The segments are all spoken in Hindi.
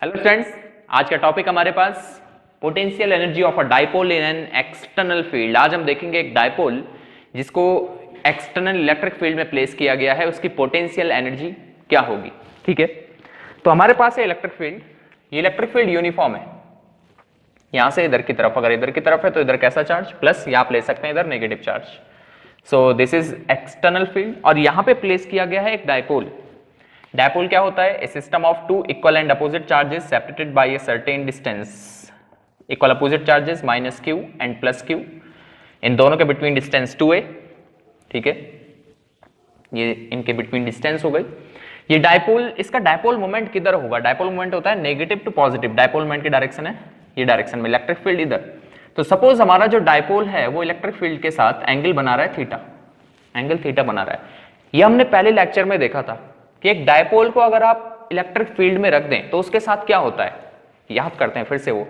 हेलो फ्रेंड्स, आज का टॉपिक हमारे पास potential energy of a dipole in an external field. आज हम देखेंगे एक डाइपोल जिसको एक्सटर्नल इलेक्ट्रिक फील्ड में प्लेस किया गया है, उसकी पोटेंशियल एनर्जी क्या होगी। ठीक है, तो हमारे पास है इलेक्ट्रिक फील्ड। ये इलेक्ट्रिक फील्ड यूनिफॉर्म है, यहां से इधर की तरफ, अगर इधर की तरफ है तो इधर कैसा चार्ज प्लस, या आप ले सकते हैं इधर negative charge. So this is external field और यहां पे प्लेस किया गया है एक डाइपोल। डायपोल क्या होता है? A system of two equal and opposite charges separated by a certain distance. Equal opposite charges minus Q and plus Q, इन दोनों के बिटवीन डिस्टेंस 2a। ठीक है, ये इनके बिटवीन डिस्टेंस हो गई। ये डायपोल, इसका डायपोल मोमेंट किधर होगा? डायपोल मोमेंट होता है negative to positive. Dipole moment की डायरेक्शन है ये डायरेक्शन में, इलेक्ट्रिक फील्ड इधर। तो सपोज हमारा जो डायपोल है वो इलेक्ट्रिक फील्ड के साथ एंगल बना रहा है थीटा, एंगल थीटा बना रहा है। ये हमने पहले लेक्चर में देखा था कि एक डायपोल को अगर आप इलेक्ट्रिक फील्ड में रख दें तो उसके साथ क्या होता है, याद करते हैं फिर से। वो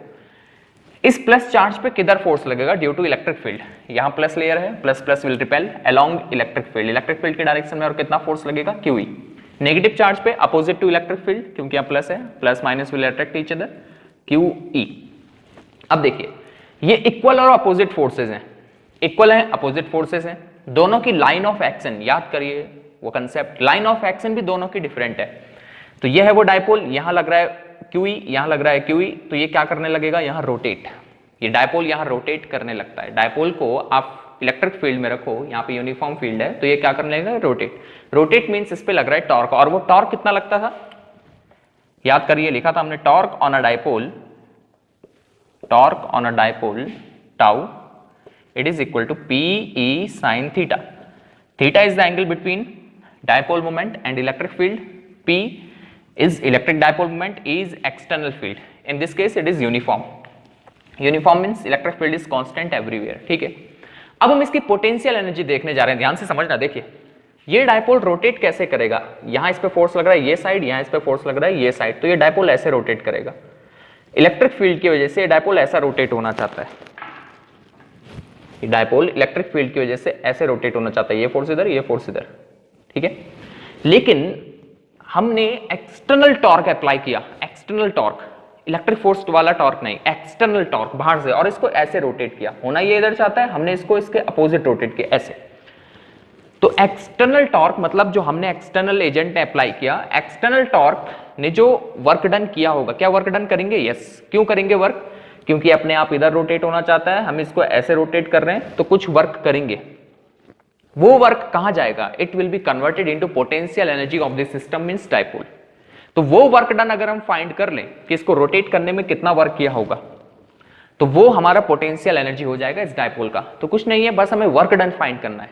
इस प्लस चार्ज पे किधर फोर्स लगेगा? Due to electric field. यहां प्लस लेयर है, plus plus will repel along electric field. Electric field की डायरेक्शन में और कितना फोर्स लगेगा? QE। नेगेटिव चार्ज पे अपोजिट टू इलेक्ट्रिक फील्ड, क्योंकि यहां प्लस है, plus minus will attract each other, QE। अब देखिए, ये इक्वल और अपोजिट फोर्सेज हैं, इक्वल है अपोजिट फोर्सेज हैं, दोनों की लाइन ऑफ एक्शन, याद करिए वो कंसेप्ट, लाइन ऑफ एक्शन भी दोनों की डिफरेंट है। तो ये है वो डायपोल, यहां लग रहा है QE, यहां लग रहा है QE, तो ये क्या करने लगेगा? यहां रोटेट। ये डायपोल यहां रोटेट करने लगता है। डायपोल को आप इलेक्ट्रिक फील्ड में रखो, यहां पे यूनिफॉर्म फील्ड है, तो ये क्या करने लगेगा? रोटेट। रोटेट मींस इस पे लग रहा है टॉर्क, और वो टॉर्क कितना लगता था? याद करिए, लिखा था हमने torque on a dipole, torque on a dipole tau, it is equal to PE sin theta. Theta is the angle between dipole moment and electric field. P is electric dipole moment, E is external field. In this case it is uniform. Uniform means electric field is constant everywhere. ठीक है, अब हम इसकी पोटेंशियल एनर्जी देखने जा रहे हैं। ध्यान से समझना। देखिए, ये डायपोल रोटेट कैसे करेगा? यहां इस पे फोर्स लग रहा है ये साइड, यहां इस पे फोर्स लग रहा है ये साइड, तो ये डायपोल ऐसे रोटेट करेगा। इलेक्ट्रिक फील्ड की वजह से डायपोल ऐसा रोटेट होना चाहता है। ये डायपोल इलेक्ट्रिक फील्ड की वजह से ऐसे रोटेट होना चाहता है, ये फोर्स इधर, ये फोर्स इधर। ठीक है, लेकिन हमने एक्सटर्नल टॉर्क अप्लाई किया, एक्सटर्नल टॉर्क, इलेक्ट्रिक फोर्स वाला टॉर्क नहीं, एक्सटर्नल टॉर्क बाहर से, और इसको ऐसे रोटेट किया। होना ये इधर चाहता है, हमने इसको इसके अपोजिट रोटेट किया ऐसे। तो एक्सटर्नल टॉर्क मतलब जो हमने एक्सटर्नल एजेंट ने अप्लाई किया, एक्सटर्नल टॉर्क ने जो वर्क डन किया होगा, क्या वर्क डन करेंगे? यस। क्यों करेंगे वर्क? क्योंकि अपने आप इधर रोटेट होना चाहता है, हम इसको ऐसे रोटेट कर रहे हैं, तो कुछ वर्क करेंगे। वो वर्क कहां जाएगा? It will be converted into potential energy of this system means dipole. तो वो वर्क डन अगर हम फाइंड कर लें कि इसको रोटेट करने में कितना वर्क किया होगा, तो वो हमारा पोटेंशियल एनर्जी हो जाएगा इस डायपोल का। तो कुछ नहीं है, बस हमें वर्क डन फाइंड करना है।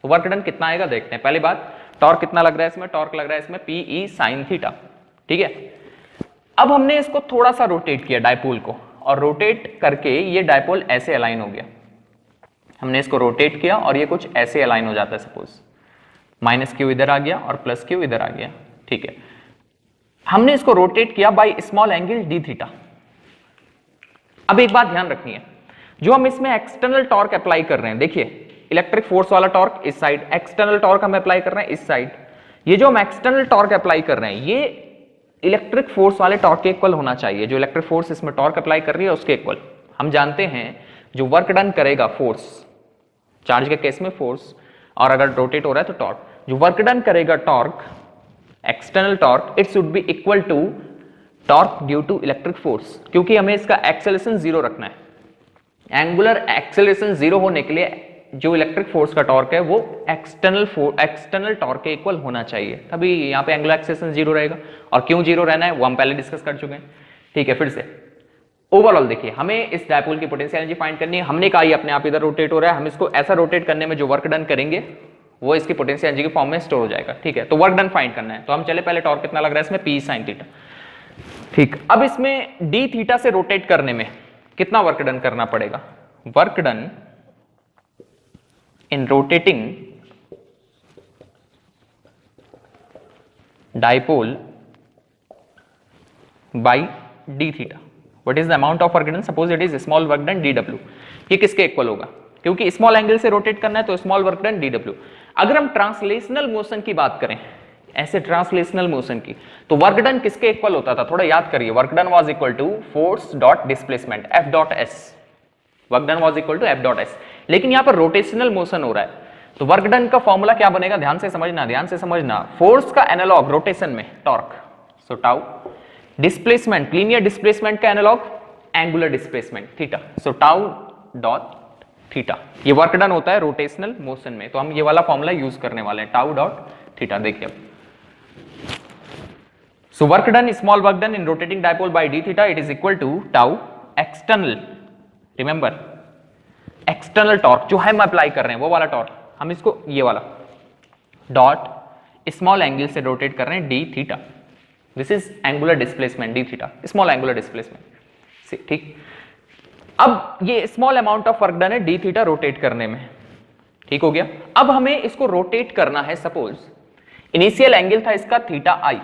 तो वर्क डन कितना आएगा देखते हैं। पहली बात, टॉर्क कितना लग रहा है इसमें? टॉर्क लग रहा है इसमें PE sin थीटा। ठीक है, अब हमने इसको थोड़ा सा रोटेट किया डायपोल को, और रोटेट करके ये डायपोल ऐसे अलाइन हो गया। हमने इसको रोटेट किया और ये कुछ ऐसे अलाइन हो जाता है। सपोज माइनस क्यू इधर आ गया और प्लस क्यू इधर आ गया। ठीक है, हमने इसको रोटेट किया by small angle d theta. अब एक बात ध्यान रखनी है, जो हम इसमें एक्सटर्नल टॉर्क अप्लाई कर रहे हैं, देखिए इलेक्ट्रिक फोर्स वाला टॉर्क इस साइड, एक्सटर्नल टॉर्क हम अप्लाई कर रहे हैं इस साइड। ये जो हम एक्सटर्नल टॉर्क अप्लाई कर रहे हैं, ये इलेक्ट्रिक फोर्स वाले टॉर्क के इक्वल होना चाहिए। जो इलेक्ट्रिक फोर्स इसमें टॉर्क अप्लाई कर रही है उसके इक्वल। हम जानते हैं जो वर्क डन करेगा फोर्स, चार्ज के केस में फोर्स, और अगर रोटेट हो रहा है तो टॉर्क, जो वर्क डन करेगा torque, external torque, it should be equal to torque due to electric force, क्योंकि हमें इसका एक्सेलरेशन 0 रखना है। एंगुलर एक्सेलरेशन 0 होने के लिए जो इलेक्ट्रिक फोर्स का टॉर्क है वो एक्सटर्नल टॉर्क के इक्वल होना चाहिए, तभी यहां पे एंगुलर एक्सेलरेशन 0 रहेगा। और क्यों 0 रहना है वो हम पहले डिस्कस कर चुके हैं। ठीक है, फिर से ओवरऑल देखिए, हमें इस डायपोल की पोटेंशियल एनर्जी फाइंड करनी है। हमने कहा ये अपने आप इधर रोटेट हो रहा है, हम इसको ऐसा रोटेट करने में जो वर्क डन करेंगे वो इसकी पोटेंशियल एनर्जी के फॉर्म में स्टोर हो जाएगा। ठीक है, तो वर्क डन फाइंड करना है। तो हम चले पहले टॉर्क कितना लग रहा है इसमें? PE sin theta. ठीक, अब इसमें d थीटा से रोटेट करने में कितना वर्क डन करना पड़ेगा? Work done in rotating dipole by d theta. What is the amount of work done? Suppose it is small work done dW. ये किसके इक्वल होगा? क्योंकि स्मॉल एंगल से रोटेट करना है तो स्मॉल वर्क डन dW। अगर हम ट्रांसलेशनल मोशन की बात करें, ऐसे ट्रांसलेशनल मोशन की। तो वर्क डन किसके इक्वल होता था, थोड़ा याद करिए, work done was equal to force dot displacement F dot S, work done was equal to F dot S. लेकिन यहां पर रोटेशनल मोशन हो रहा है, तो वर्क डन का फॉर्मूला क्या बनेगा, ध्यान से समझना, ध्यान से समझना, फोर्स का एनालॉग रोटेशन में torque, so tau, displacement linear displacement का analogue angular displacement theta, so tau dot theta. ये वर्क डन होता है रोटेशनल मोशन में, तो हम ये वाला फॉर्मूला यूज करने वाले हैं, टाउ डॉट थीटा। देखिए so work done, small work done in rotating dipole by D theta, it is equal to tau external, remember external torque जो हम अप्लाई कर रहे हैं वो वाला टॉर्क, हम इसको ये वाला डॉट स्मॉल एंगल से रोटेट कर रहे हैं D theta, this is angular displacement D theta, small angular displacement, ठीक। अब ये small amount of work done है डी थीटा रोटेट करने में, ठीक हो गया। अब हमें इसको रोटेट करना है, सपोज इनिशियल एंगल था इसका थीटा आई,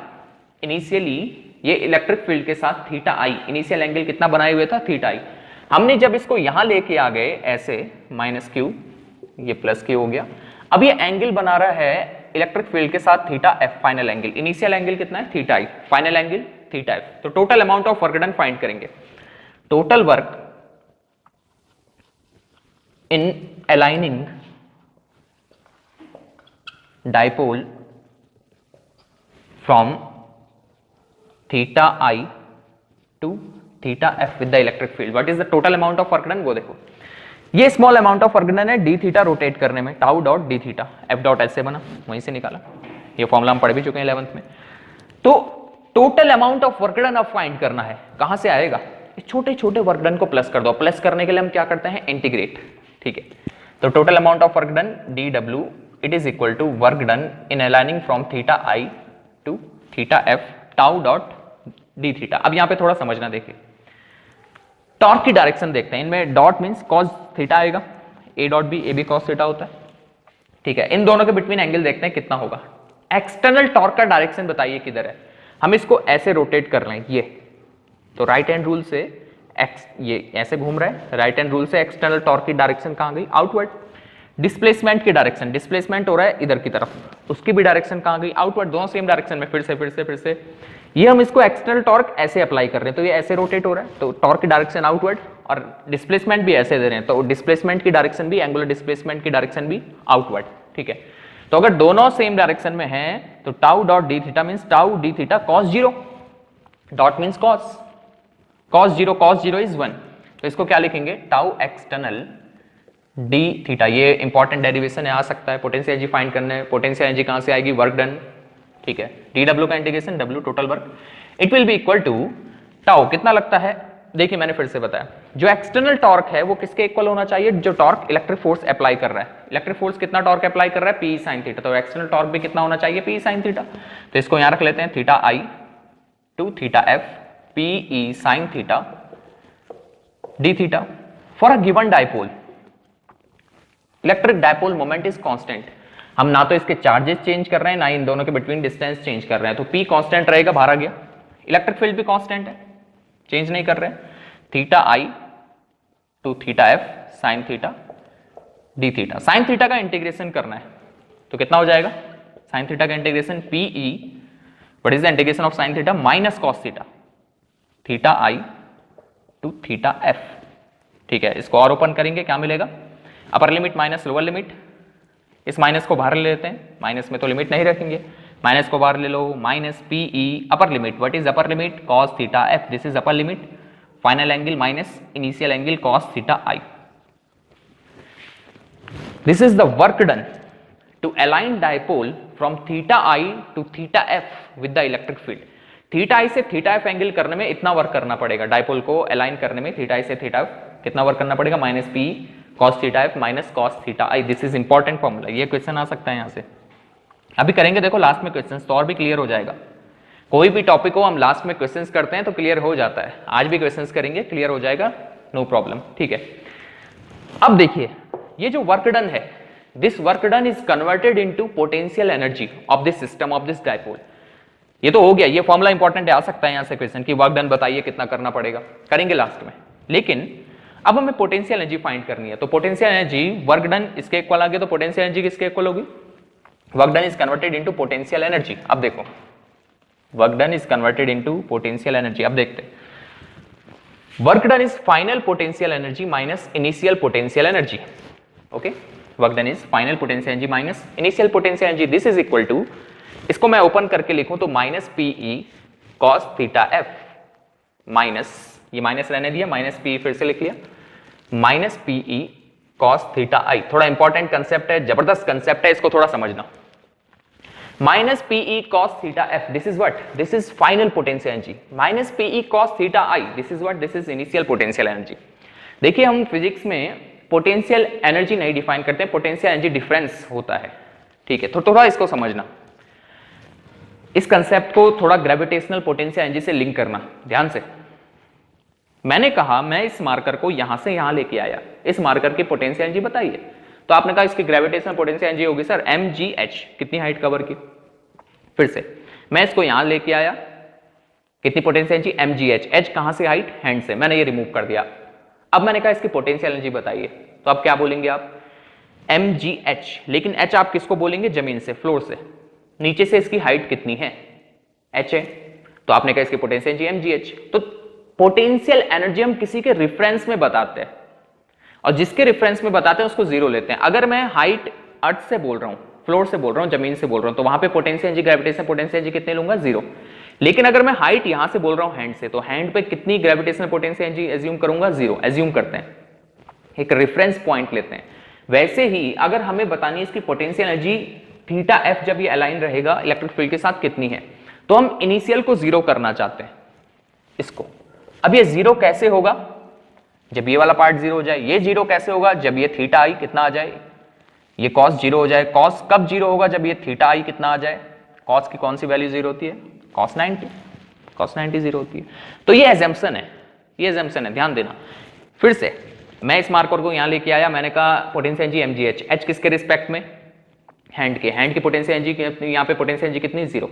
इनिशियली ये इलेक्ट्रिक फील्ड के साथ थीटा आई, इनिशियल एंगल कितना बनाए हुए था, थीटा आई। हमने जब इसको यहां लेके आ गए ऐसे माइनस क्यू, ये प्लस क्यू हो गया। अब ये एंगल बना रहा है इलेक्ट्रिक फील्ड के साथ theta F, final angle, initial angle कितना है theta I, final angle theta F. तो total amount of work done find करेंगे, total work in aligning dipole from theta I to theta f with the electric field, what is the total amount of work done, वो देखो ये small amount of work done है डी थीटा रोटेट करने में, tau dot d theta, F dot S से बना, वहीं से निकाला, ये फॉर्मूला हम पढ़ भी चुके हैं 11th में। तो total amount of work done अब फाइंड करना है, कहां से आएगा, छोटे छोटे वर्क डन को प्लस कर दो, प्लस करने के लिए हम क्या करते हैं, इंटीग्रेट, ठीक है। तो total amount of work done d W, it is equal to work done in aligning from theta I to theta f, tau dot d theta. अब यहां पे थोड़ा समझना, देखिए टॉर्क की डायरेक्शन देखते हैं, इनमें डॉट मींस कॉस थीटा आएगा, A dot B, A B cos theta होता है, ठीक है। इन दोनों के बिटवीन एंगल देखते हैं कितना होगा। एक्सटर्नल टॉर्क का डायरेक्शन बताइए किधर है, हम इसको ऐसे रोटेट कर रहे हैं ये, तो राइट हैंड रूल से एक्स, ये ऐसे घूम रहा है, राइट हैंड रूल से एक्सटर्नल टॉर्क की डायरेक्शन कहां गई, आउटवर्ड। डिस्प्लेसमेंट की डायरेक्शन, डिस्प्लेसमेंट हो रहा है इधर की तरफ, उसकी भी डायरेक्शन कहां गई, आउटवर्ड, दोनों सेम डायरेक्शन में, फिर से ये हम इसको एक्सटर्नल टॉर्क ऐसे अप्लाई कर रहे हैं, तो ये ऐसे रोटेट हो रहा है, तो टॉर्क की डायरेक्शन आउटवर्ड, और डिस्प्लेसमेंट भी ऐसे दे रहे हैं, तो डिस्प्लेसमेंट की डायरेक्शन भी, एंगुलर डिस्प्लेसमेंट की डायरेक्शन भी आउटवर्ड, ठीक है। तो अगर दोनों सेम डायरेक्शन में हैं तो tau dot d theta means tau d theta cos zero, dot means cos, cos zero is 1, तो इसको क्या लिखेंगे, टाउ एक्सटर्नल डी थीटा। ये इंपॉर्टेंट डेरिवेशन है, आ सकता है, पोटेंशियल एनर्जी फाइंड करने, पोटेंशियल एनर्जी कहां से आएगी, वर्क डन, ठीक है। डी डब्ल्यू का integration, W total work, it will be equal to tau, कितना लगता है, देखिए मैंने फिर से बताया, जो एक्सटर्नल टॉर्क है वो किसके इक्वल होना चाहिए, जो टॉर्क इलेक्ट्रिक फोर्स अप्लाई कर रहा है, इलेक्ट्रिक फोर्स कितना टॉर्क अप्लाई कर रहा है, पी साइन थीटा, तो एक्सटर्नल टॉर्क भी कितना होना चाहिए, पी साइन थीटा। तो इसको यहां रख लेते हैं, theta I to theta f, P sine theta d theta. For a given dipole, electric dipole moment is constant, हम ना तो इसके चार्जेस चेंज कर रहे हैं, ना इन दोनों के बिटवीन डिस्टेंस चेंज कर रहे हैं, तो P कांस्टेंट रहेगा, बाहर आ गया। इलेक्ट्रिक फील्ड भी कांस्टेंट है, चेंज नहीं कर रहे हैं, theta I to theta f sine theta d theta. Sine theta का इंटीग्रेशन करना है तो कितना हो जाएगा, साइन थीटा का integration PE, what is the integration of sine theta, minus cos theta, theta I to theta f, ठीक है। इसको और ओपन करेंगे, क्या मिलेगा, upper limit minus lower limit, इस माइनस को बाहर ले लेते हैं, माइनस में तो लिमिट नहीं रखेंगे, माइनस को बाहर ले लो, minus PE upper limit, what is upper limit, cos theta F, this is upper limit, final angle minus initial angle cos theta I. This is the work done to align dipole from theta I to theta F with the electric field. Theta I से थीटा एफ एंगल करने में इतना वर्क करना पड़ेगा, डाइपोल को अलाइन करने में थीटा आई से थीटा एफ कितना वर्क करना पड़ेगा, minus P cos theta F minus cos theta I. This is important formula, ये क्वेश्चन आ सकता है यहां से, अभी करेंगे, देखो लास्ट में क्वेश्चन तो और भी क्लियर हो जाएगा। कोई भी टॉपिक को हम लास्ट में क्वेश्चंस करते हैं तो क्लियर हो जाता है, आज भी क्वेश्चंस करेंगे, क्लियर हो जाएगा, नो प्रॉब्लम, ठीक है। अब देखिए ये जो वर्क डन है, this work done is converted into potential energy of this system of this dipole. ये तो हो गया, ये फॉर्मूला इंपॉर्टेंट है, आ सकता है यहां से क्वेश्चन कि वर्क डन बताइए कितना करना पड़ेगा, करेंगे लास्ट में। लेकिन अब हमें पोटेंशियल एनर्जी फाइंड करनी है, तो पोटेंशियल एनर्जी वर्क डन इसके इक्वल आ गया, तो पोटेंशियल एनर्जी किसके इक्वल होगी, work done is converted into potential energy. अब देखो, work done is converted into potential energy. अब देखते हैं, work done is final potential energy minus initial potential energy. Okay, work done is final potential energy minus initial potential energy. This is equal to, इसको मैं ओपन करके लिखूं तो minus PE cos theta F minus, ये माइनस रहने दिया, माइनस पीई फिर से लिख लिया, माइनस पीई कॉस थीटा आई। थोड़ा इंपॉर्टेंट कंसेप्ट है, जबरदस्त कंसेप्ट है, इसको थोड़ा समझना। Minus PE cos theta F, this is what, this is final potential energy, minus PE cos theta I, this is what, this is initial potential energy. देखिए, हम फिजिक्स में पोटेंशियल एनर्जी नहीं डिफाइन करते, पोटेंशियल एनर्जी डिफरेंस होता है, ठीक है। तो थोड़ा इसको समझना, इस कंसेप्ट को थोड़ा ग्रेविटेशनल पोटेंशियल एनर्जी से लिंक करना ध्यान से। मैंने कहा मैं इस मार्कर को यहां से यहां लेके आया, इस मार्कर की पोटेंशियल एनर्जी बताइए, तो आपने कहा इसकी ग्रेविटेशनल पोटेंशियल एनर्जी होगी सर mgh, कितनी हाइट कवर की। फिर से मैं इसको यहां लेके आया, कितनी पोटेंशियल एनर्जी mgh, h कहां से, हाइट, हैंड से, मैंने ये रिमूव कर दिया। अब मैंने कहा इसकी पोटेंशियल एनर्जी बताइए, तो अब क्या बोलेंगे आप, mgh, लेकिन h आप किसको बोलेंगे, जमीन से, फ्लोर से, नीचे से इसकी हाइट कितनी है, h है, तो आपने कहा इसकी पोटेंशियल एनर्जी mgh। तो पोटेंशियल एनर्जी हम किसी के रेफरेंस में बताते हैं, और जिसके रेफरेंस में बताते हैं उसको जीरो लेते हैं। अगर मैं हाइट अर्थ से बोल रहा हूं, फ्लोर से बोल रहा हूं, जमीन से बोल रहा हूं, तो वहां पे potential energy, gravitational potential energy कितने लूंगा, जीरो। लेकिन अगर मैं हाइट यहां से बोल रहा हूं हैंड से, तो हैंड पे कितनी ग्रेविटेशनल पोटेंशियल एनर्जी एज्यूम करूंगा, जीरो। एज्यूम करते हैं, एक रेफरेंस पॉइंट लेते हैं। वैसे ही अगर हमें बतानी है इसकी पोटेंशियल एनर्जी थीटा एफ जब ये अलाइन रहेगा इलेक्ट्रिक फील्ड के साथ कितनी है, तो हम इनिशियल को जीरो करना चाहते हैं इसको। अब ये जीरो कैसे होगा, जब ये वाला पार्ट जीरो हो जाए। ये जीरो कैसे होगा, जब ये थीटा आई कितना आ जाए, ये कॉस जीरो हो जाए। कॉस कब जीरो होगा, जब ये थीटा आई कितना आ जाए, कॉस की कौन सी वैल्यू जीरो होती है, कॉस 90, कॉस 90 जीरो होती है। तो ये एजम्पशन है, ये एजम्पशन है, ध्यान देना। फिर से मैं इस मार्कर को यहां लेके आया, मैंने कहा पोटेंशियल एनर्जी mgh, h किसके रिस्पेक्ट में, हैंड के, हैंड की पोटेंशियल एनर्जी, यहाँ पे पोटेंशियल एनर्जी कितनी, जीरो,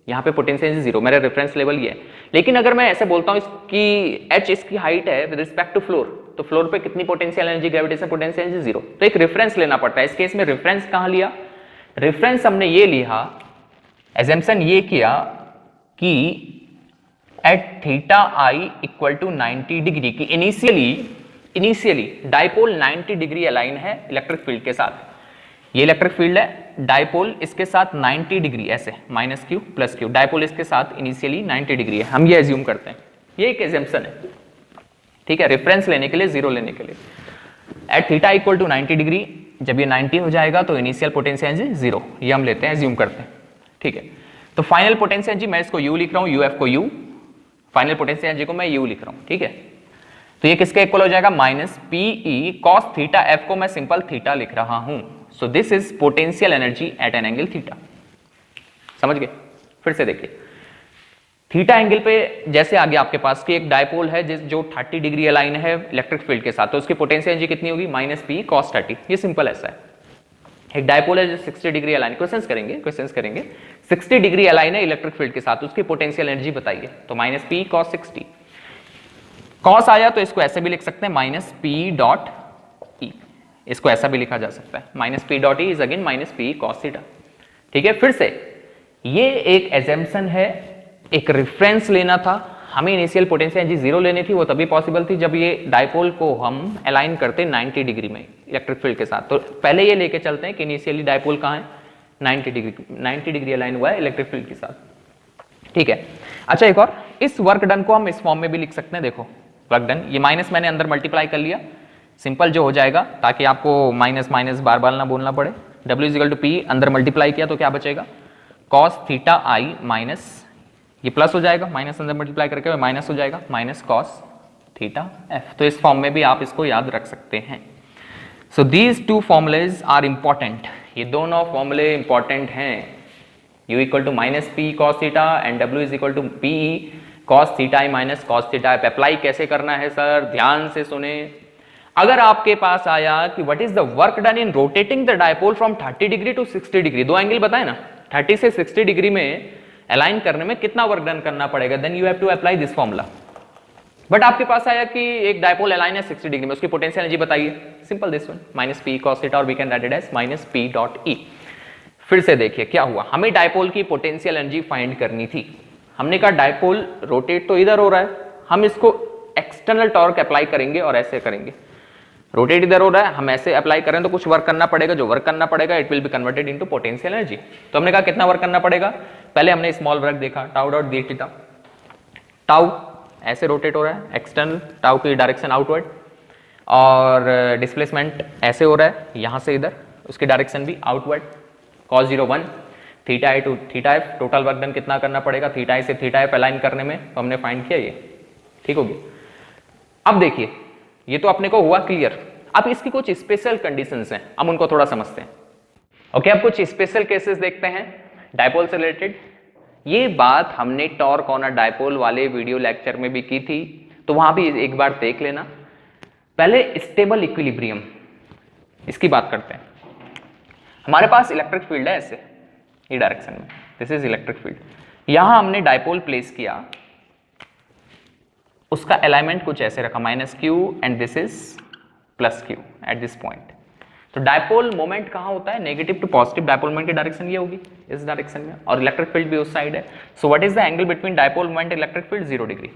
यहाँ पे पोटेंशियल एनर्जी जीरो, मेरा रेफरेंस लेवल ये है। लेकिन अगर मैं ऐसे बोलता हूँ इसकी h इसकी हाइट है विद रिस्पेक्ट टू फ्लोर, तो फ्लोर पे कितनी potential energy, gravitational potential energy zero. तो एक रेफरेंस लेना पड़ता है। इस केस में रेफरेंस कहाँ लिया, रेफरेंस हमने ये लिया, एजम्पशन ये किया कि at theta i equal to 90 degree की इनिशियली डाइपोल 90 डिग्री अलाइन है इलेक्ट्रिक फील्ड के साथ। ये इलेक्ट्रिक फील्ड है, डाइपोल इसके साथ 90 डिग्री, ऐसे minus Q plus Q, dipole इसके साथ इनिशियली 90 डिग्री है, हम ये एज्यूम करते हैं। ये एक एजम्पशन है, ठीक है, रेफरेंस लेने के लिए, जीरो लेने के लिए। At theta equal to 90 degree, जब ये 90 हो जाएगा तो इनिशियल पोटेंशियल एनर्जी जीरो, ये हम लेते हैं, एज्यूम करते हैं, ठीक है। तो फाइनल पोटेंशियल एनर्जी मैं इसको यू लिख रहा हूं, यूएफ को यू, फाइनल पोटेंशियल एनर्जी को मैं यू लिख रहा हूं, ठीक है। तो ये किसके इक्वल हो जाएगा, minus PE cos theta, f को मैं सिंपल थीटा लिख रहा हूं। So this is potential energy at an angle theta. समझ गए, फिर से देखिए, थीटा एंगल पे जैसे आ गया आपके पास कि एक डायपोल है जो 30 डिग्री अलाइन है इलेक्ट्रिक फील्ड के साथ, तो उसकी पोटेंशियल एनर्जी कितनी होगी, माइनस पी कॉस 30। ये सिंपल ऐसा है। एक डायपोल है जो 60 डिग्री अलाइन, क्वेश्चंस करेंगे 60 डिग्री अलाइन है इलेक्ट्रिक फील्ड के साथ, उसकी पोटेंशियल एनर्जी बताइए, तो माइनस पी कॉस 60। कॉस आया तो इसको ऐसे भी लिख सकते हैं, माइनस पी डॉट ई, इसको ऐसा भी लिखा जा सकता है, minus P dot E is again minus P cos theta, ठीक है। फिर से ये एक एजम्पशन है, एक रेफरेंस लेना था हमें, इनिशियल पोटेंशियल एनर्जी जीरो लेनी थी, वो तभी पॉसिबल थी जब ये डायपोल को हम अलाइन करते 90 डिग्री में इलेक्ट्रिक फील्ड के साथ। तो पहले ये लेके चलते हैं कि इनिशियली डायपोल कहाँ है, 90 डिग्री अलाइन हुआ है इलेक्ट्रिक फील्ड के साथ, ठीक है। अच्छा, एक और, इस वर्क डन को हम इस फॉर्म में भी लिख सकते हैं, देखो वर्क डन, ये माइनस मैंने अंदर मल्टीप्लाई कर लिया, सिंपल जो हो जाएगा, ताकि आपको माइनस माइनस बार बार ना बोलना पड़े। W is equal to P, अंदर मल्टीप्लाई किया तो क्या बचेगा, कॉस थीटा आई माइनस, ये प्लस हो जाएगा, माइनस अंदर मल्टीप्लाई करके माइनस हो जाएगा, माइनस कॉस थीटा एफ। तो इस फॉर्म में भी आप इसको याद रख सकते हैं। So these two formulas are important, ये दोनों फॉर्मूले इंपॉर्टेंट हैं। U equal to minus P cos theta and W is equal to P cos theta i minus cos theta f. Apply कैसे करना है सर, ध्यान से सुने। अगर आपके पास आया कि what is the work done in rotating the dipole from 30 degree to 60 degree, दो एंगल बताए ना, 30 से 60 डिग्री में अलाइन करने में कितना वर्क डन करना पड़ेगा, then you have to apply this formula. But आपके पास आया कि एक डायपोल अलाइन है 60 डिग्री में, उसकी पोटेंशियल एनर्जी बताइए, simple this one, minus P cos theta, और we can write it as minus P dot E. फिर से देखिए क्या हुआ, हमें डायपोल की पोटेंशियल एनर्जी फाइंड करनी थी। हमने कहा डायपोल रोटेट तो इधर हो रहा है, हम इसको एक्सटर्नल टॉर्क अप्लाई करेंगे और ऐसे करेंगे। रोटेट इधर हो रहा है, हम ऐसे अप्लाई करें तो कुछ वर्क करना पड़ेगा, जो वर्क करना पड़ेगा it will be converted into potential energy. तो हमने कहा कितना वर्क करना पड़ेगा, पहले हमने स्मॉल वर्क देखा, tau dot d theta. Tau ऐसे रोटेट हो रहा है एक्सटर्नल, टाउ की डायरेक्शन आउटवर्ड, और डिस्प्लेसमेंट ऐसे हो रहा है यहां से इधर, उसकी डायरेक्शन भी outward. cos 0 1, theta I to theta f, total work done कितना करना पड़ेगा थीटा आई से थीटा एफ अलाइन करने में, तो हमने फाइंड किया ये, ठीक हो गया। अब देखिए ये तो अपने को हुआ क्लियर, अब इसकी कुछ स्पेशल कंडीशंस हैं, हम उनको थोड़ा समझते हैं। ओके, अब कुछ स्पेशल केसेस देखते हैं डायपोल से रिलेटेड। ये बात हमने टॉर्क ऑन अ डायपोल वाले वीडियो लेक्चर में भी की थी, तो वहां भी एक बार देख लेना। पहले स्टेबल इक्विलिब्रियम, इसकी बात करते हैं। हमारे पास इलेक्ट्रिक फील्ड है ऐसे, ये डायरेक्शन में, दिस इज इलेक्ट्रिक फील्ड। यहां हमने डायपोल प्लेस किया, उसका अलाइनमेंट कुछ ऐसे रखा -q and this is +q at this point. तो डायपोल मोमेंट कहां होता है, negative to positive, dipole moment की डायरेक्शन ये होगी इस डायरेक्शन में, और इलेक्ट्रिक फील्ड भी उस साइड है। So what is the angle between dipole moment and electric field, 0 degree,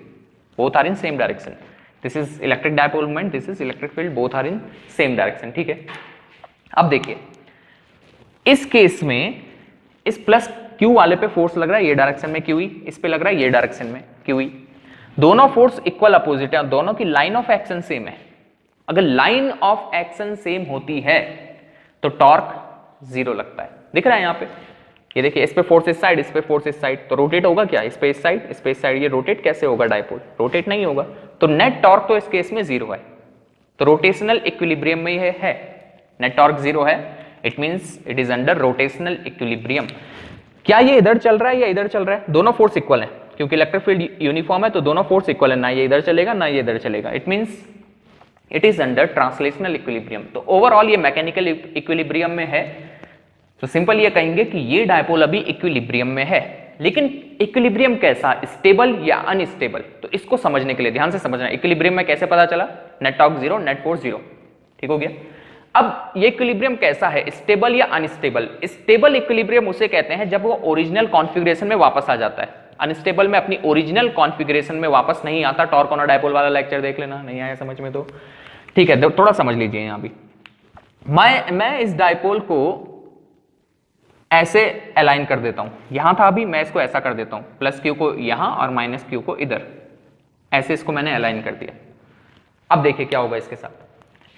both are in same direction. This is electric dipole moment, this is electric field, both are in same direction, ठीक है। अब देखिए इस केस में इस +q वाले पे फोर्स लग रहा है ये डायरेक्शन में QE, इस पे लग रहा है ये डायरेक्शन में QE, दोनों फोर्स इक्वल अपोजिट है और दोनों की लाइन ऑफ एक्शन सेम है। अगर लाइन ऑफ एक्शन सेम होती है तो टॉर्क 0 लगता है, दिख रहा है यहाँ पे, ये देखिए इस पे फोर्स इस साइड, इस पे फोर्स इस साइड, तो रोटेट होगा क्या, इस पे इस साइड, इस पे इस साइड, ये रोटेट कैसे होगा डायपोल, रोटेट नहीं होगा, तो नेट टॉर्क तो इस केस में 0 है, तो रोटेशनल इक्विलिब्रियम में ये है, नेट टॉर्क 0 है, it means it is under rotational equilibrium. क्या ये इधर चल रहा है या इधर चल रहा है, दोनों फोर्स इक्वल है, क्योंकि इलेक्ट्रिक फील्ड यूनिफॉर्म है तो दोनों फोर्स इक्वल है, ना ये इधर चलेगा ना ये इधर चलेगा, it means it is under translational equilibrium. तो ओवरऑल ये मैकेनिकल इक्विलिब्रियम में है, तो सिंपल ये कहेंगे कि ये डायपोल अभी इक्विलिब्रियम में है। लेकिन इक्विलिब्रियम कैसा, स्टेबल या अनस्टेबल, तो इसको समझने के लिए ध्यान से समझना, इक्विलिब्रियम में कैसे पता चला, नेट टॉर्क 0 नेट फोर्स 0, ठीक हो गया। अब ये इक्विलिब्रियम कैसा है, स्टेबल या अनस्टेबल, स्टेबल इक्विलिब्रियम उसे कहते हैं जब वो ओरिजिनल कॉन्फ़िगरेशन में वापस आ जाता है, अनस्टेबल में अपनी ओरिजिनल कॉन्फ़िगरेशन में वापस नहीं आता। टॉर्क ऑन अ डायपोल वाला लेक्चर देख लेना, नहीं आया समझ में तो ठीक है, थोड़ा समझ लीजिए। यहां भी मैं इस डायपोल को ऐसे अलाइन कर देता हूं, यहां था अभी, मैं इसको ऐसा कर देता हूं, +q को यहां और -q को इधर, ऐसे इसको मैंने अलाइन कर दिया। अब देखिए क्या होगा इसके साथ,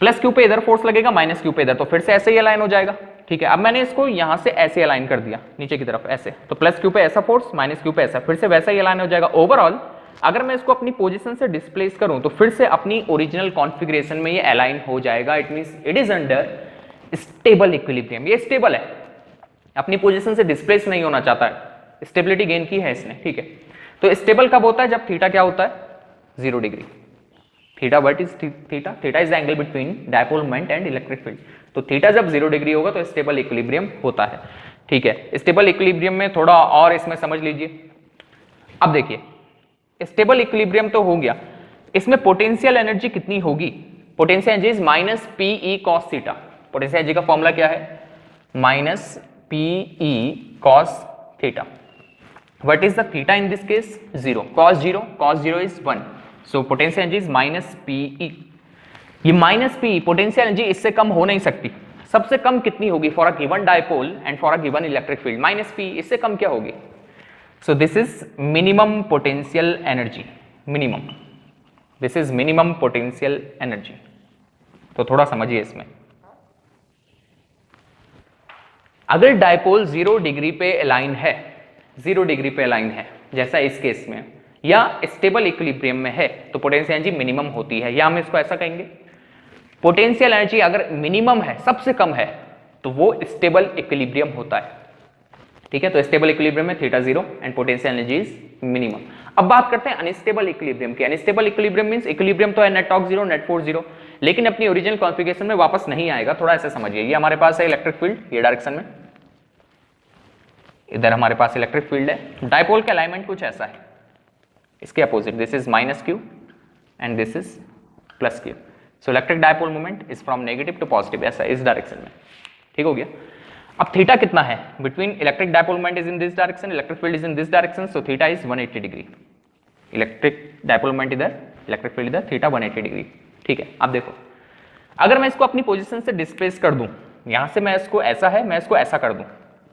+q पे इधर फोर्स लगेगा, -q पे इधर, तो फिर से ऐसे ही अलाइन हो जाएगा, ठीक है। अब मैंने इसको यहां से ऐसे अलाइन कर दिया नीचे की तरफ ऐसे, तो +q पे ऐसा फोर्स, -q पे ऐसा, फिर से वैसा ही अलाइन हो जाएगा। ओवरऑल अगर मैं इसको अपनी पोजीशन से डिस्प्लेस करूं तो फिर से अपनी ओरिजिनल कॉन्फ़िगरेशन में ये अलाइन हो जाएगा, it means it is under stable equilibrium, ये स्टेबल है, अपनी पोजीशन से डिस्प्लेस नहीं होना चाहता है, स्टेबिलिटी गेन की है इसने, ठीक है। तो स्टेबल कब होता है, जब थीटा क्या होता है, 0 degree. Theta what is theta, theta is the angle between dipole moment and electric field, तो थीटा जब 0 डिग्री होगा तो स्टेबल इक्विलिब्रियम होता है, ठीक है। स्टेबल इक्विलिब्रियम में थोड़ा और इसमें समझ लीजिए। अब देखिए स्टेबल इक्विलिब्रियम तो हो गया, इसमें पोटेंशियल एनर्जी कितनी होगी, potential energy is -PE cos theta, potential energy का फॉर्मूला क्या है, -PE cos theta. What is the theta in this case, 0, cos 0 is 1, so potential energy is -PE। ये -PE पोटेंशियल एनर्जी इससे कम हो नहीं सकती, सबसे कम कितनी होगी for a given dipole and for a given electric field, -PE, इससे कम क्या होगी। So this is minimum potential energy, minimum, this is minimum potential energy। तो थोड़ा समझिए इसमें, अगर डायपोल 0 डिग्री पे अलाइन है, 0 डिग्री पे अलाइन है जैसा इस केस में, या स्टेबल इक्विलिब्रियम में है, तो पोटेंशियल एनर्जी मिनिमम होती है, या हम इसको ऐसा कहेंगे, पोटेंशियल एनर्जी अगर मिनिमम है, सबसे कम है, तो वो स्टेबल इक्विलिब्रियम होता है, ठीक है। तो स्टेबल इक्विलिब्रियम में theta 0 and potential energy is minimum. अब बात करते हैं अनस्टेबल इक्विलिब्रियम की। अनस्टेबल इक्विलिब्रियम मींस इक्विलिब्रियम तो है नेट टॉर्क 0 नेट फोर्स 0, लेकिन अपनी ओरिजिनल कॉन्फ़िगरेशन में वापस नहीं आएगा। थोड़ा ऐसे समझिए, ये हमारे पास है इलेक्ट्रिक फील्ड, ये डायरेक्शन में, इधर हमारे पास इलेक्ट्रिक फील्ड है, डायपोल का अलाइनमेंट कुछ ऐसा है, इसके opposite, this is -q and this is +q, so electric dipole moment is from negative to positive, ऐसा इस डायरेक्शन में, ठीक हो गया। अब थीटा कितना है between electric dipole moment is in this direction, electric field is in this direction, so theta is 180 degree. Electric dipole moment इधर, इलेक्ट्रिक फील्ड इधर, थीटा 180 डिग्री। ठीक है, अब देखो अगर मैं इसको अपनी पोजीशन से डिस्प्लेस कर दूं, यहां से मैं इसको ऐसा है, मैं इसको ऐसा कर दूं।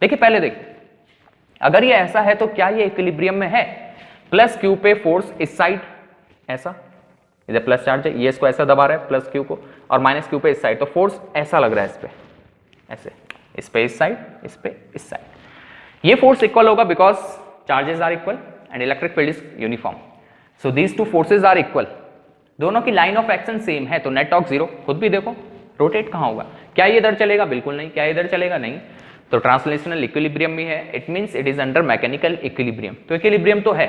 देखिए पहले देखिए, अगर ये ऐसा है तो क्या ये इक्विलिब्रियम में है? प्लस क्यू पे फोर्स इस साइड ऐसा, इधर प्लस चार्ज है, ये इसको ऐसा दबा रहा है प्लस क्यू को, और माइनस क्यू पे इस साइड, तो फोर्स ऐसा लग रहा है इस पे, ऐसे, इस पे इस साइड, इस पे इस साइड। ये फोर्स इक्वल होगा because charges are equal and electric field is uniform, so these two forces are equal. दोनों की लाइन ऑफ एक्शन सेम है, तो नेट टॉर्क जीरो। खुद भी देखो रोटेट कहां होगा, क्या ये इधर चलेगा? बिल्कुल नहीं। क्या इधर चलेगा? नहीं। तो ट्रांसलेशनल इक्विलिब्रियम में है, it means it is under mechanical equilibrium. तो इक्विलिब्रियम तो है,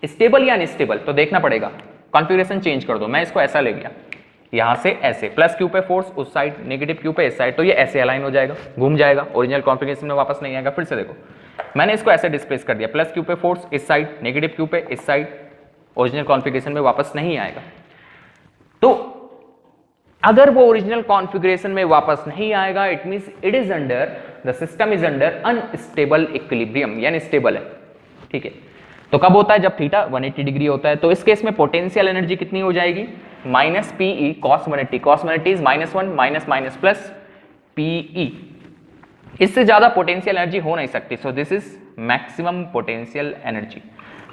स्टेबल या अनस्टेबल तो देखना पड़ेगा। कॉन्फ़िगरेशन चेंज कर दो, मैं इसको ऐसा ले गया, यहां से ऐसे, प्लस क्यू पे फोर्स उस साइड, नेगेटिव क्यू पे इस साइड, तो ये ऐसे अलाइन हो जाएगा, घूम जाएगा, ओरिजिनल कॉन्फ़िगरेशन में वापस नहीं आएगा। फिर से देखो, मैंने इसको ऐसे डिस्प्लेस कर दिया, प्लस क्यू पे फोर्स इस साइड, नेगेटिव क्यू पे इस साइड, ओरिजिनल कॉन्फ़िगरेशन में वापस नहीं आएगा। तो अगर वो ओरिजिनल कॉन्फ़िगरेशन में वापस नहीं आएगा, it means it is under, the system is under unstable equilibrium, यानी स्टेबल है। ठीक है, तो कब होता है? जब थीटा 180 डिग्री होता है। तो इस केस में पोटेंशियल एनर्जी कितनी हो जाएगी? Minus PE cos 180, cos 180 is -1 minus minus plus PE. इससे ज्यादा पोटेंशियल एनर्जी हो नहीं सकती, so this is maximum potential energy.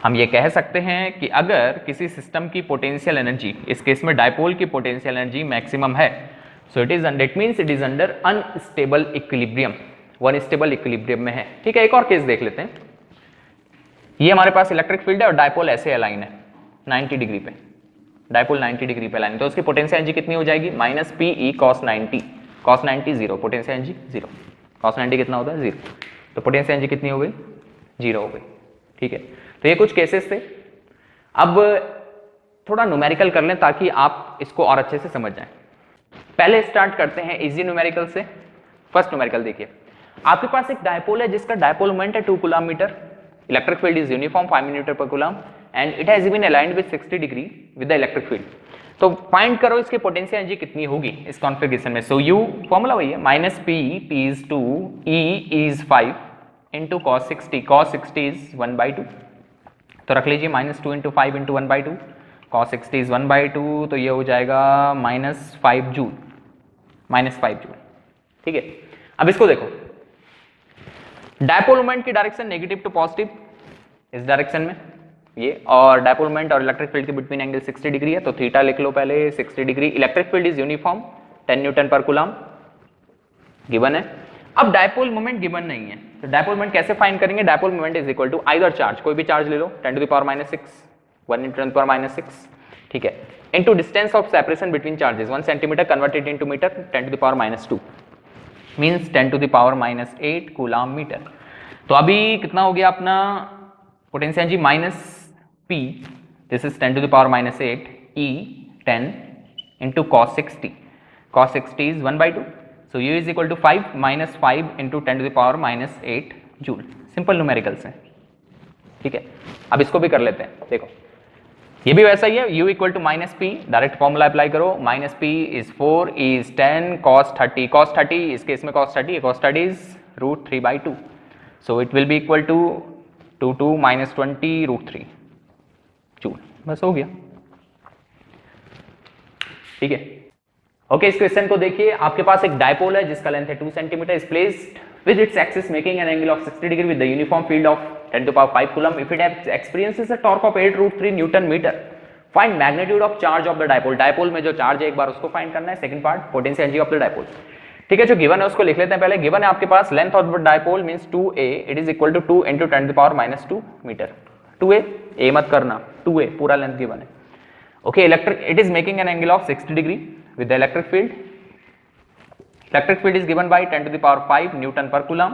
हम ये कह सकते हैं कि अगर किसी सिस्टम की पोटेंशियल एनर्जी, इस केस में डायपोल की पोटेंशियल एनर्जी मैक्सिमम है, so it is under, it means it is under unstable equilibrium, वो अनस्टेबल इक्विलिब्रियम में है। ठीक है, एक और केस देख लेते हैं। ये हमारे पास इलेक्ट्रिक फील्ड है और डायपोल ऐसे अलाइन है 90 डिग्री पे, डायपोल 90 डिग्री पे अलाइन, तो उसकी पोटेंशियल एनर्जी कितनी हो जाएगी? Minus PE cos 90, cos 90 zero, potential energy zero, cos 90 कितना होता है? जीरो, तो पोटेंशियल एनर्जी कितनी हो गई? जीरो हो गई। ठीक है, तो ये कुछ केसेस थे। अब थोड़ा न्यूमेरिकल कर लें ताकि आप इसको और अच्छे से समझ जाएं। पहले स्टार्ट करते हैं इजी न्यूमेरिकल से। फर्स्ट न्यूमेरिकल देखिए, आपके पास एक डायपोल है जिसका डायपोल मोमेंट है 2 coulomb metre, electric field is uniform 5 metre पर coulomb and it has been aligned with 60 degree with the electric field. तो फाइंड करो इसकी पोटेंशियल एनर्जी कितनी होगी इस कॉन्फ़िगरेशन में। सो यू फॉर्मूला वही है, minus P is 2, E is 5 into cos 60, cos 60 is 1/2, तो रख लीजिए -2 इंटू 5 इंटू 1/2, कॉस 60 इज 1/2, तो ये हो जाएगा -5 जूल, -5 जूल। ठीक है, अब इसको देखो, डायपोल मोमेंट की डायरेक्शन नेगेटिव टू पॉजिटिव इस डायरेक्शन में ये, और डायपोल मोमेंट और इलेक्ट्रिक फील्ड के बिटवीन एंगल 60 डिग्री है, तो थीटा लिख लो पहले 60 degree. Electric field is uniform 10 newton पर कूलम गिवन है। अब डायपोल मोमेंट गिवन नहीं है, तो डायपोल मोमेंट कैसे फाइंड करेंगे? Dipole moment is equal to either charge, कोई भी चार्ज ले लो, 10 टू द पावर -6, 1 × 10⁻⁶, ठीक है, into distance of separation between charges 1 centimetre converted into metre 10 to the power -2 means 10 to the power -8 coulomb metre. तो अभी कितना हो गया अपना potential energy? Minus P, this is 10 to the power -8 E 10 into cos 60, cos 60 is 1/2, so U is equal to 5 -5 into 10 to the power -8 joule. Simple numericals हैं। ठीक है, अब इसको भी कर लेते हैं। देखो ये भी वैसा ही है, u equal to minus P, direct formula apply करो, minus P is 4 is 10 cos 30, cos 30 इस केस में cos 30 is √3/2, so it will be equal to 2 -20 √3 joule. बस हो गया। ठीक है, ओके, इस क्वेश्चन को देखिए, आपके पास एक डायपोल है जिसका लेंथ है 2 centimetre, is placed with its axis making an angle of 60 degree with the uniform field of 10 to the power 5 coulomb. If it has experiences a torque of 8 √3 Newton meter, find magnitude of charge of the dipole. Dipole में जो चार्ज है एक बार उसको फाइंड करना है। Second part potential energy of the dipole. ठीक है, जो गिवन है उसको लिख लेते हैं पहले। गिवन है आपके पास length of the dipole means 2a, it is equal to 2 × 10 to the power -2 metre. 2a मत करना, 2a पूरा लेंथ गिवन है। Okay, electric, it is making an angle of 60 degree with the electric field. Electric field is given by 10 to the power 5 Newton per coulomb.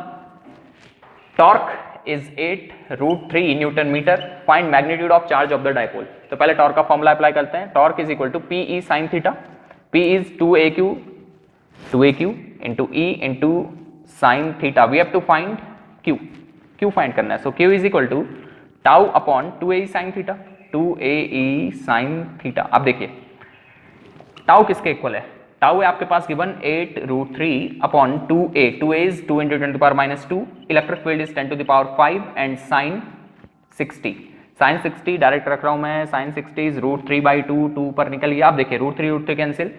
Torque is 8 √3 Newton meter. Find magnitude of charge of the dipole. तो पहले टॉर्क का फॉर्मूला अप्लाई करते हैं। Torque is equal to P E sine theta, P is 2aq into E into sine theta. We have to find q, q find करना है। So q is equal to tau upon 2a sine theta, 2ae sine theta. अब देखिए टाउ किसके इक्वल है? टाउ है आपके पास given 8√3/2a, 2a is 2 × 10⁻², electric field is 10 to the power 5 and sine 60, sign 60 direct रख रहा हूं मैं, साइन 60 इज √3/2, 2 पर निकल गया, आप देखिए √3 कैंसिल,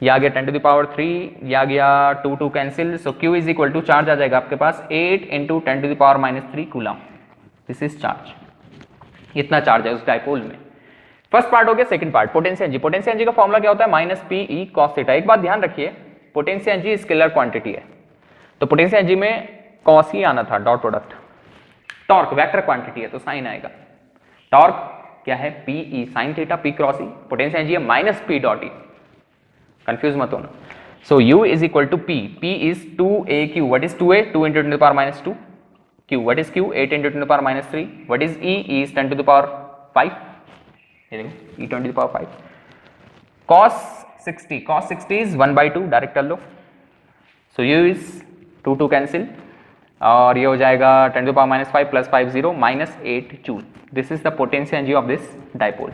ये आ गया 10 to the power 3, ये आ गया 2 cancel, so Q is equal to charge आ जाएगा आपके पास 8 × 10 to the power -3 coulomb, this is charge, इतना चार्ज है उस डायपोल में। फर्स्ट पार्ट हो गया। Second part potential energy, potential energy का फॉर्मूला क्या होता है, -PE cos थीटा। एक बात ध्यान रखिए, पोटेंशियल एनर्जी स्केलर क्वांटिटी है, तो पोटेंशियल एनर्जी में कॉस ही आना था, dot product. Torque vector quantity है तो साइन आएगा, टॉर्क क्या है PE sine theta, P cross E, potential energy है -P डॉट E, कंफ्यूज मत होना। So U is equal to P, P is 2AQ, what is 2A, 2 × 10⁻², Q, what is Q, 8 × 10⁻3, what is E, E is 10 to the power 5, E 10 to the power 5, cos 60 is 1/2, direct कर लो, सो U इज 2 कैंसिल, और ये हो जाएगा 10 to the power -5 + 5 0 -8 joule. This is the potential energy of this dipole.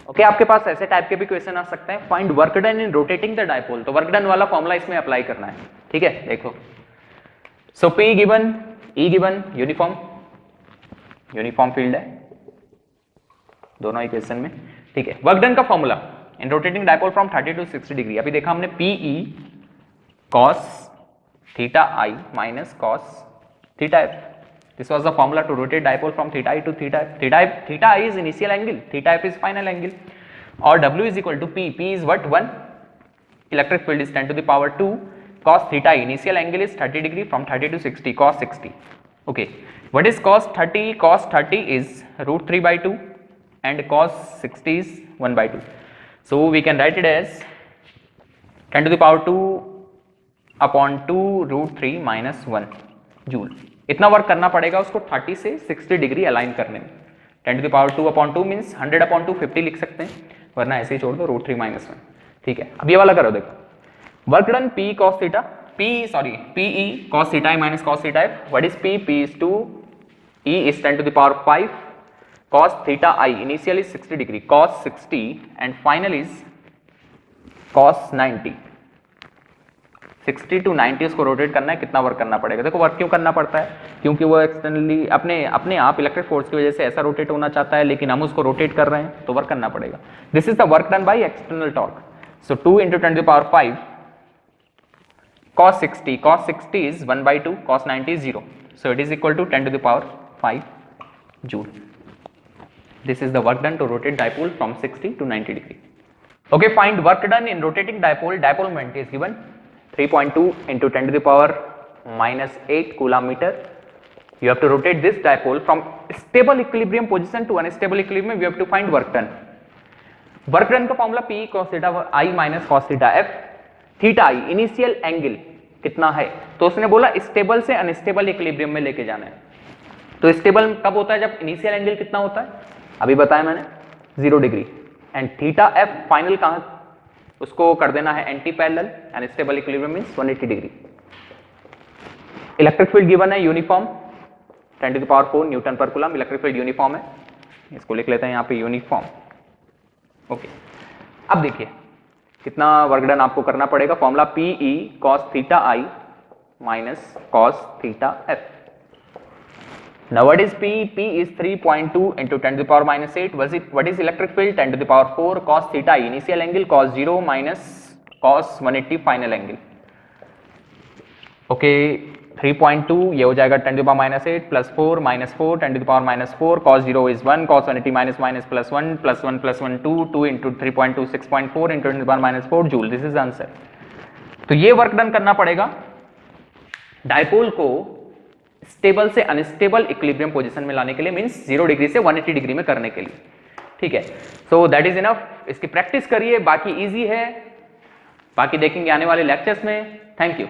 Okay, आपके पास ऐसे टाइप के भी क्वेश्चन आ सकते हैं, find work done in rotating the dipole, तो वर्क डन वाला फॉर्मूला इसमें अप्लाई करना है, ठीक है, देखो। सो P given, E given, uniform field है दोनों इक्वेशन में, ठीक है। वर्क डन का formula in rotating dipole from 30 to 60 degree, अभी देखा हमने PE cos theta I minus cos theta F, this was the formula to rotate dipole from theta I to theta F. Theta I is initial angle, theta F is final angle, or W is equal to P, P is what, 1, electric field is 10 to the power 2, cos theta I, initial angle is 30 degree from 30 to 60, cos 60, okay. What is cos 30? Cos 30 is √3/2 and cos 60 is 1/2, so we can write it as 10 to the power 2/2 √3 - 1 joule. इतना वर्क करना पड़ेगा उसको 30 से 60 डिग्री अलाइन करने में। 10 to the power 2/2 मीन्स 100/2 50 लिख सकते हैं, वरना ऐसे ही छोड़ दो √3 - 1, ठीक है। अब ये वाला करो, देखो work done PE cos theta, PE cos theta I minus cos theta F, what is P, P is 2, E is 10 to the power 5, cos theta I initial is 60 degree, cos 60 and final is cos 90, 60 to 90 उसको रोटेट करना है, कितना वर्क करना पड़ेगा। देखो वर्क क्यों करना पड़ता है, क्योंकि वो एक्सटर्नली अपने आप इलेक्ट्रिक फोर्स की वजह से ऐसा रोटेट होना चाहता है, लेकिन हम उसको रोटेट कर रहे हैं तो वर्क करना पड़ेगा। This is the work done by external torque. So 2 × 10 to the power 5 cos 60 is 1/2, cos 90 is 0, so it is equal to 10 to the power 5 joule. This is the work done to rotate dipole from 60 to 90 degree. Okay, find work done in rotating dipole. Dipole moment is given 3.2 × 10 to the power -8 coulomb meter. You have to rotate this dipole from stable equilibrium position to unstable equilibrium. We have to find work done. Work done का formula PE cos theta I minus cos theta F, theta I initial angle कितना है, तो उसने बोला स्टेबल से अनस्टेबल इक्विलिब्रियम में लेके जाना है। तो स्टेबल कब होता है, जब इनिशियल एंगल कितना होता है, अभी बताया मैंने 0 degree, and theta F final कहां, उसको कर देना है anti parallel, unstable equilibrium means 180 degree. Electric field given है uniform 10 to the power 4 newton पर कूलम, इलेक्ट्रिक फील्ड यूनिफॉर्म है, इसको लिख लेते हैं यहाँ पे यूनिफॉर्म। ओके, अब देखिए कितना वर्क डन आपको करना पड़ेगा, formula PE cos theta I minus cos theta F. Now what is P? P is 3.2 × 10 to the power -8. What is electric field? 10 to the power 4 cos theta I initial angle, cos 0 minus cos 180 final angle. Okay, 3.2 ये हो जाएगा 10 to the power -8 + 4 -4 10 to the power -4, cos 0 is 1, cos 180 -1 +1 +1 +1 2 2 × 3.2 6.4 × 10 to the power -4 joule. This is answer. तो ये वर्क डन करना पड़ेगा डायपोल को स्टेबल से अनस्टेबल इक्विलिब्रियम पोजीशन में लाने के लिए, मींस 0 डिग्री से 180 डिग्री में करने के लिए, ठीक है। सो दैट इज इनफ, इसकी प्रैक्टिस करिए, बाकी इजी है, बाकी देखेंगे आने वाले लेक्चर्स में। Thank you.